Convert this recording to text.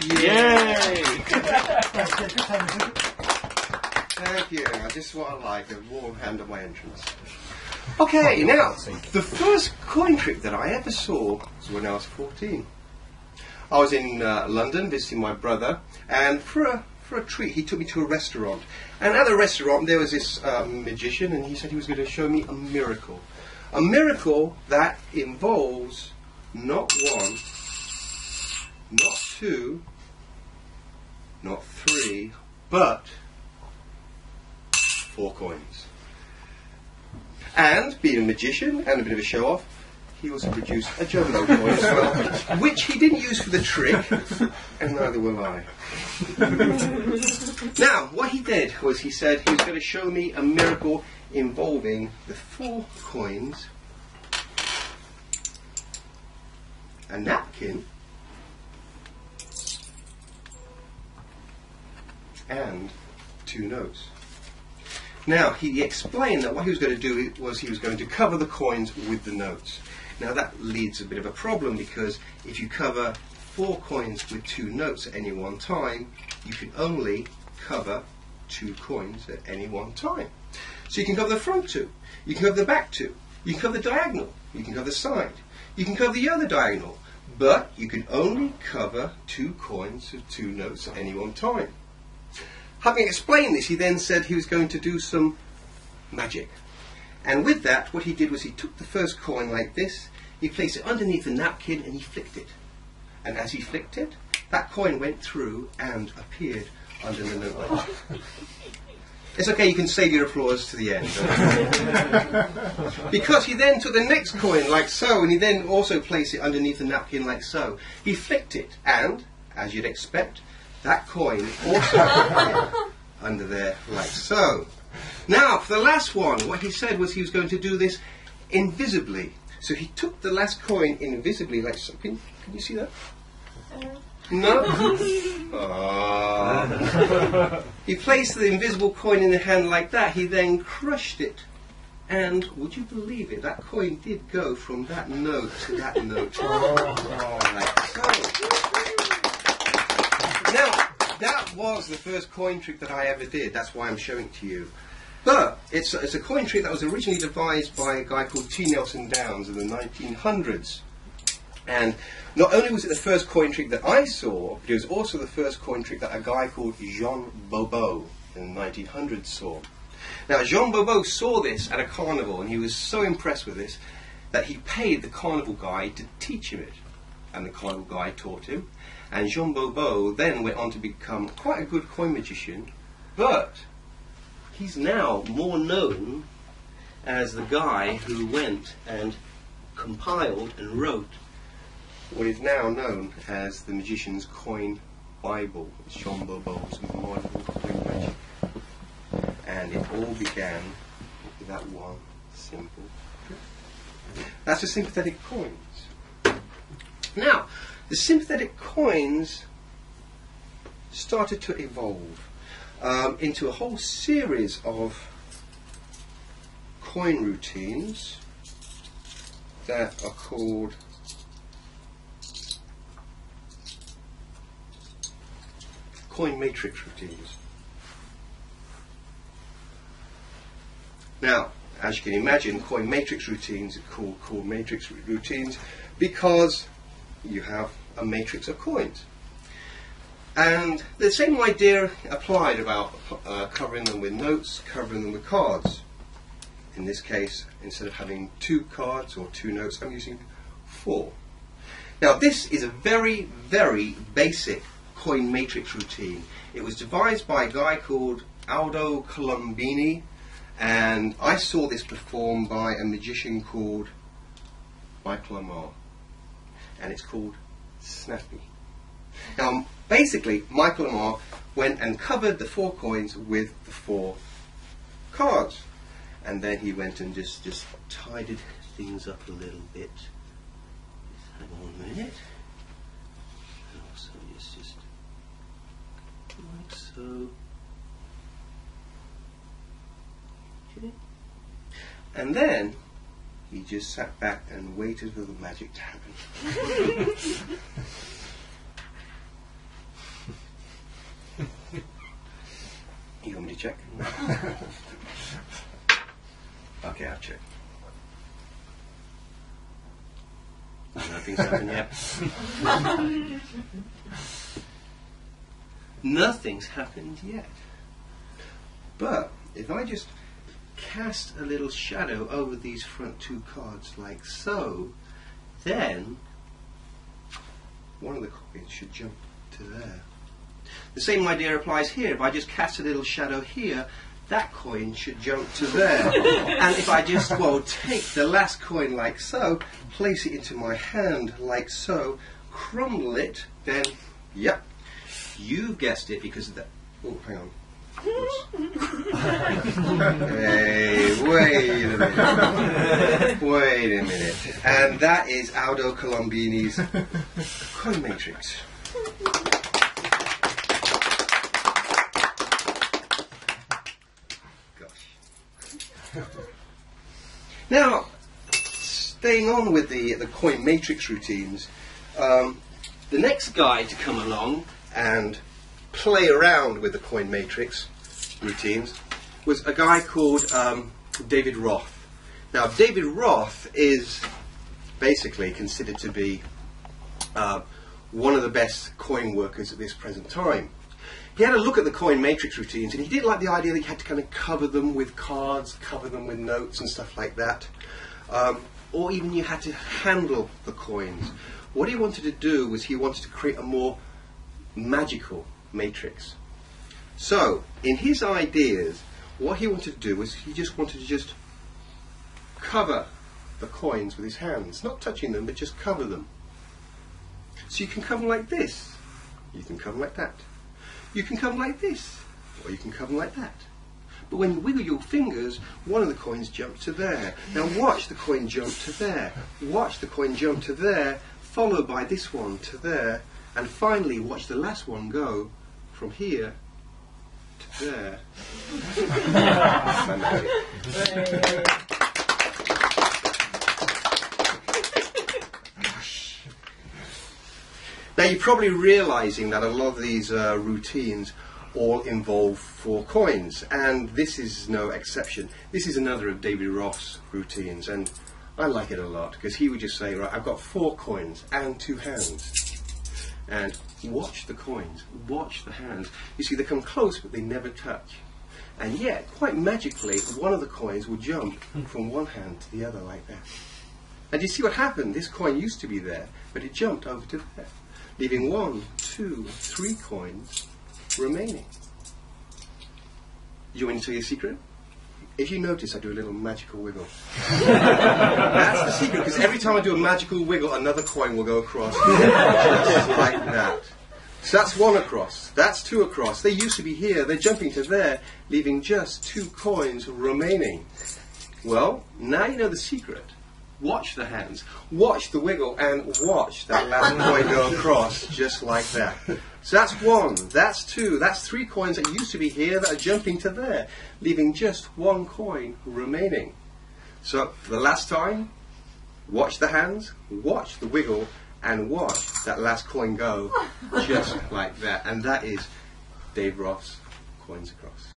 Yay! Thank you. Just what I like, a warm hand at my entrance. Okay, now, the first coin trick that I ever saw was when I was 14. I was in London visiting my brother, and for a treat he took me to a restaurant. And at the restaurant there was this magician, and he said he was going to show me a miracle. A miracle that involves not one, not two, not three, but 4 coins. And, being a magician and a bit of a show-off, he also produced a jumbo coin as well, which he didn't use for the trick, and neither will I. Now, what he did was he said he was going to show me a miracle involving the 4 coins, a napkin, and 2 notes. Now, he explained that what he was going to do was he was going to cover the coins with the notes. Now, that leads a bit of a problem, because if you cover 4 coins with 2 notes at any one time, you can only cover 2 coins at any one time. So you can cover the front 2, you can cover the back 2, you can cover the diagonal, you can cover the side, you can cover the other diagonal, but you can only cover 2 coins of 2 notes at any one time. Having explained this, he then said he was going to do some magic. And with that, what he did was he took the first coin like this, he placed it underneath the napkin, and he flicked it. And as he flicked it, that coin went through and appeared under the note. It's okay, you can save your applause to the end. Because he then took the next coin like so, and he then also placed it underneath the napkin like so. He flicked it, and, as you'd expect, that coin also appeared under there like so. Now, for the last one, what he said was he was going to do this invisibly. So he took the last coin invisibly like so. Can you see that? No? He placed the invisible coin in the hand like that. He then crushed it. And, would you believe it, that coin did go from that note to that note. Like so. Now, that was the first coin trick that I ever did. That's why I'm showing it to you. But it's a coin trick that was originally devised by a guy called T. Nelson Downs in the 1900s. And not only was it the first coin trick that I saw, but it was also the first coin trick that a guy called Jean Bobo in the 1900s saw. Now, Jean Bobo saw this at a carnival, and he was so impressed with this that he paid the carnival guy to teach him it. And the carnival guy taught him. And Jean Bobo then went on to become quite a good coin magician, but he's now more known as the guy who went and compiled and wrote what is now known as the Magician's Coin Bible. It's Jean Bobo's marvelous coin magic. And it all began with that one simple trick. That's the sympathetic coins. Now, the sympathetic coins started to evolve into a whole series of coin routines that are called coin matrix routines. Now, as you can imagine, coin matrix routines are called coin matrix routines because you have a matrix of coins. And the same idea applied about covering them with notes, covering them with cards. In this case, instead of having 2 cards or 2 notes, I'm using 4. Now, this is a very, very basic coin matrix routine. It was devised by a guy called Aldo Colombini, and I saw this performed by a magician called Michael Amar. And it's called Snappy. Now, basically, Michael Amar went and covered the 4 coins with the 4 cards. And then he went and just tidied things up a little bit. Just hang on a minute. And also just like so. Okay. And then he just sat back and waited for the magic to happen. check? Okay, I'll check. Nothing's happened yet. Nothing's happened yet. But if I just cast a little shadow over these front two cards like so, then one of the coins should jump to there. The same idea applies here. If I just cast a little shadow here, that coin should jump to there. And if I just, well, take the last coin like so, place it into my hand like so, crumble it, then, yep, you've guessed it because of that. Oh, hang on. Hey, wait a minute. Wait a minute. And that is Aldo Colombini's coin matrix. Now, staying on with the coin matrix routines, the next guy to come along and play around with the coin matrix routines was a guy called David Roth. Now, David Roth is basically considered to be one of the best coin workers at this present time. He had a look at the coin matrix routines, and he didn't like the idea that you had to kind of cover them with cards, cover them with notes and stuff like that, or even you had to handle the coins. What he wanted to do was he wanted to create a more magical matrix. So, in his ideas, what he wanted to do was he just wanted to just cover the coins with his hands, not touching them, but just cover them. So you can cover them like this, you can cover them like that. You can cover like this, or you can cover like that. But when you wiggle your fingers, one of the coins jumps to there. Now watch the coin jump to there. Watch the coin jump to there, followed by this one to there, and finally watch the last one go from here to there. Now you're probably realizing that a lot of these routines all involve 4 coins, and this is no exception. This is another of David Roth's routines, and I like it a lot because he would just say, right, I've got 4 coins and 2 hands, and watch the coins, watch the hands. You see, they come close but they never touch, and yet quite magically one of the coins will jump from one hand to the other like that. And you see what happened? This coin used to be there, but it jumped over to there, leaving 1, 2, 3 coins remaining. You want me to tell you a secret? If you notice, I do a little magical wiggle. That's the secret, because every time I do a magical wiggle, another coin will go across, just like that. So that's 1 across, that's 2 across. They used to be here, they're jumping to there, leaving just 2 coins remaining. Well, now you know the secret. Watch the hands, watch the wiggle, and watch that last coin go across just like that. So that's 1, that's 2, that's 3 coins that used to be here that are jumping to there, leaving just 1 coin remaining. So for the last time, watch the hands, watch the wiggle, and watch that last coin go just like that. And that is Dave Roth's Coins Across.